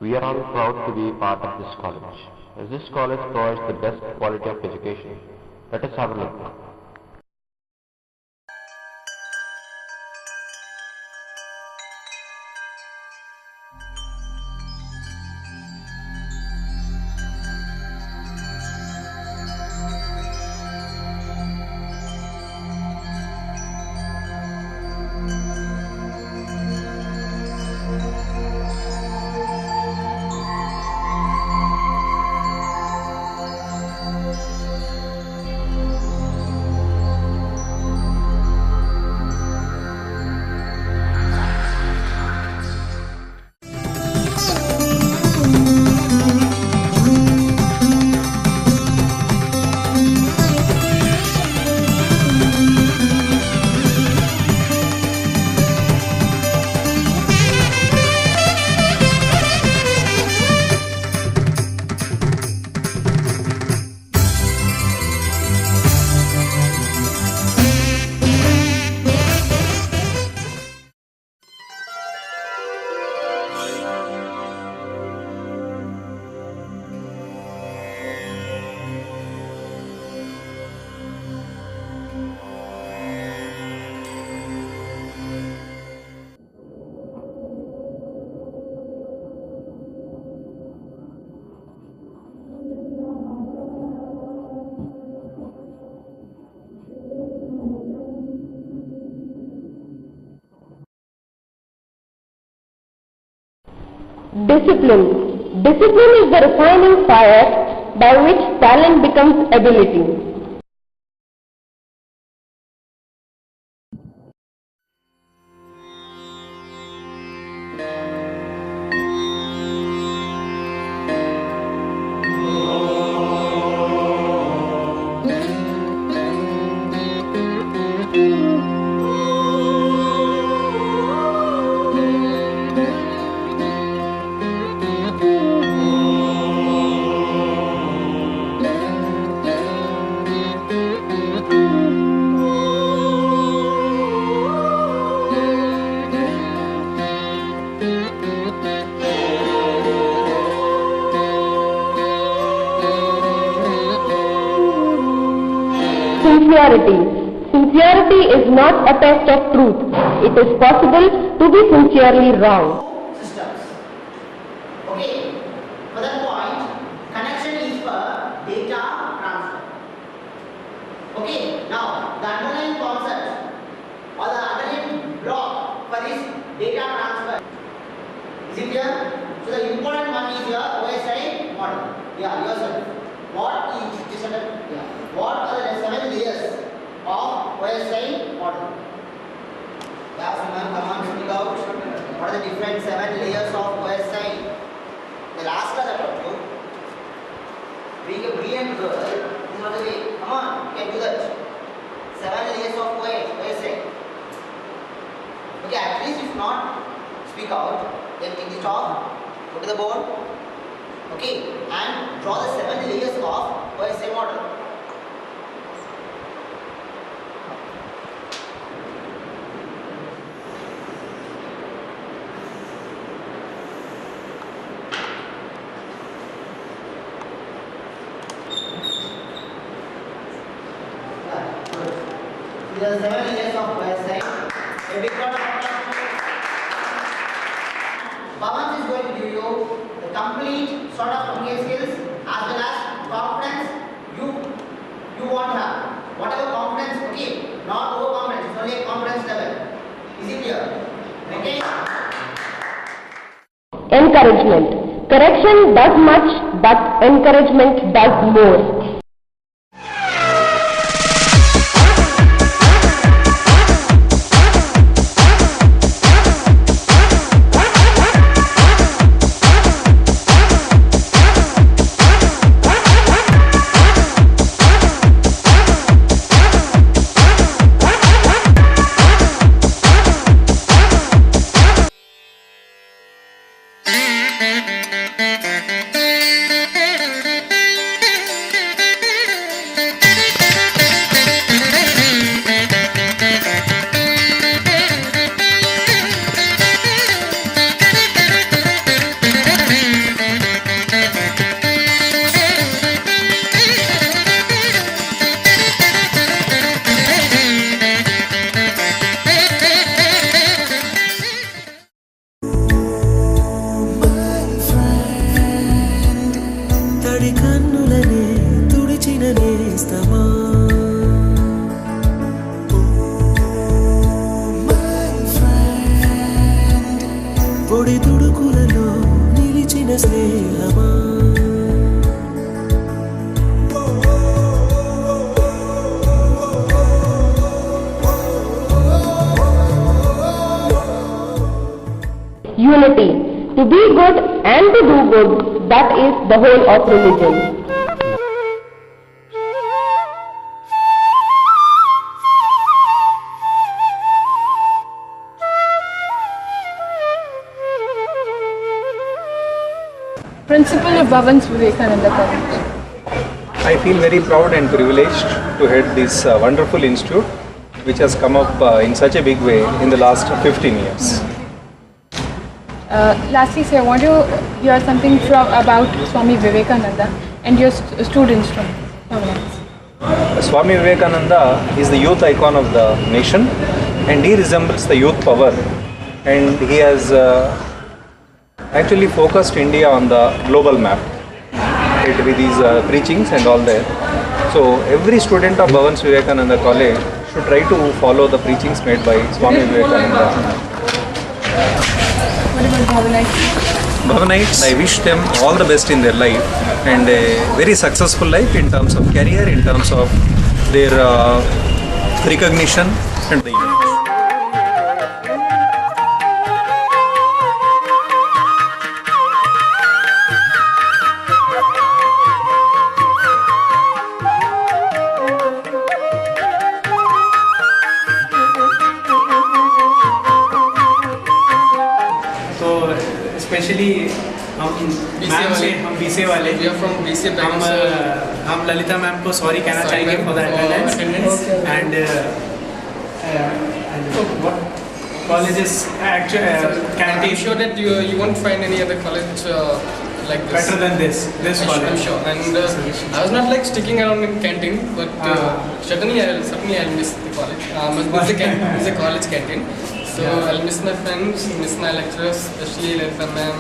We are all proud to be part of this college, as this college provides the best quality of education. Let us have a look. Discipline. Discipline is the refining fire by which talent becomes ability. Sincerity. Sincerity is not a test of truth. It is possible to be sincerely wrong. Systems. Okay. For that point, connection is for data transfer. Okay. Now, the underlying concept or the underlying block for this data transfer. Is it clear? So the important one is your OSI model. Yeah, yourself. What is what are the 7 layers of OSI model? Yeah, Simon, come on, speak out. What are the different 7 layers of OSI? The last class I taught you. Being a brilliant girl is not the way. Come on, you can do that. 7 layers of OSI. Okay, at least if not, speak out. Then take the chalk, go to the board. Okay, and draw the 7 layers of OSI model. These are 7 layers of OSI. A big part of Bhavan is going to give you the complete sort of communication skills as well as confidence you want to have. Whatever confidence, okay, not overconfidence, it's only a confidence level. Is it clear? Okay? Encouragement. Correction does much, but encouragement does more. నేస్తమా పొడి తుడుకులలో నిలిచిన స్నేహమా Unity. To be good and to do good, that is the whole of religion. Principal of Bhavans Vivekananda College. I feel very proud and privileged to head this wonderful institute which has come up in such a big way in the last 15 years. Lastly, sir, I want to hear something about Swami Vivekananda and your students from Bhavans. Swami Vivekananda is the youth icon of the nation and he resembles the youth power, and he has actually focused India on the global map with his preachings and all that. So every student of Bhavans Vivekananda College should try to follow the preachings made by Swami Vivekananda. What about Bhavanites? Bhavanites, I wish them all the best in their life and a very successful life in terms of career, in terms of their recognition and the image. Specially हम ma'am से हम बीसे वाले हम Lalita ma'am को sorry कहना चाहेंगे for the attendance and colleges canteen. I'm sure that you won't find any other college like this. Better than this college. I'm sure. And I was not like sticking around in canteen, but certainly I'll miss the college. It's a college canteen. So I'll miss my friends, miss my lecturers, especially Lalita ma'am,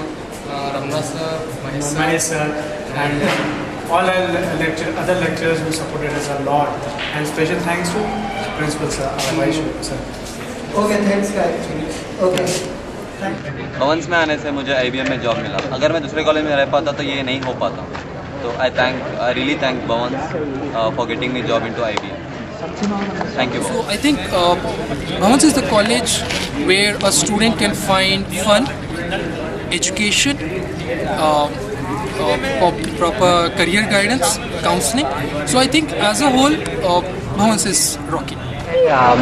Ramna sir, Mahesh sir, and all our other lecturers who supported us a lot. And special thanks to Principal sir, our Vice sir. Okay, thanks guys. Okay. Bhavans में आने से मुझे IBM में job मिला. अगर मैं दूसरे college में रह पाता तो ये नहीं हो पाता. तो I really thank Bhavans for getting me job into IBM. Thank you. So I think Bhavans is the college where a student can find fun, education, proper career guidance, counseling. So I think as a whole, Bhavans is rocking.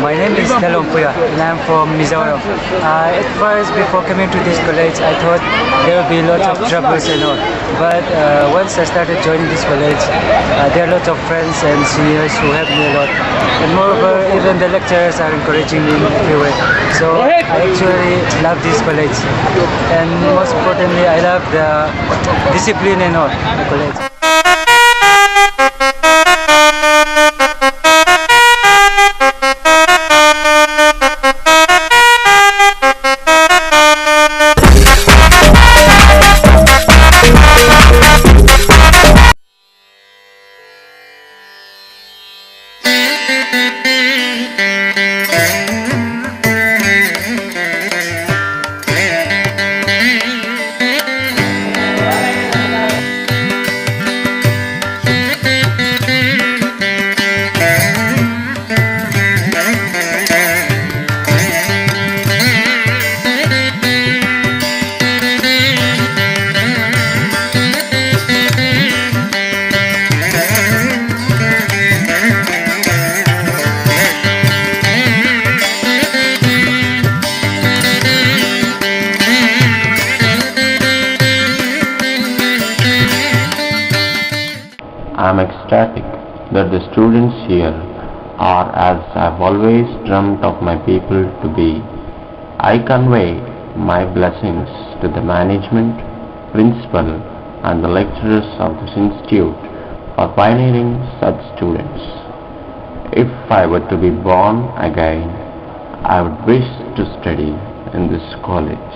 My name is Dalong Puya and I'm from Mizoram. At first, before coming to this college, I thought there would be lots of troubles and all. But once I started joining this college, there are lots of friends and seniors who helped me a lot. And moreover, even the lecturers are encouraging me in every way. So I actually love this college. And most importantly, I love the discipline and all in the college. I am ecstatic that the students here are as I've always dreamt of my people to be. I convey my blessings to the management, principal and the lecturers of this institute for pioneering such students. If I were to be born again, I would wish to study in this college.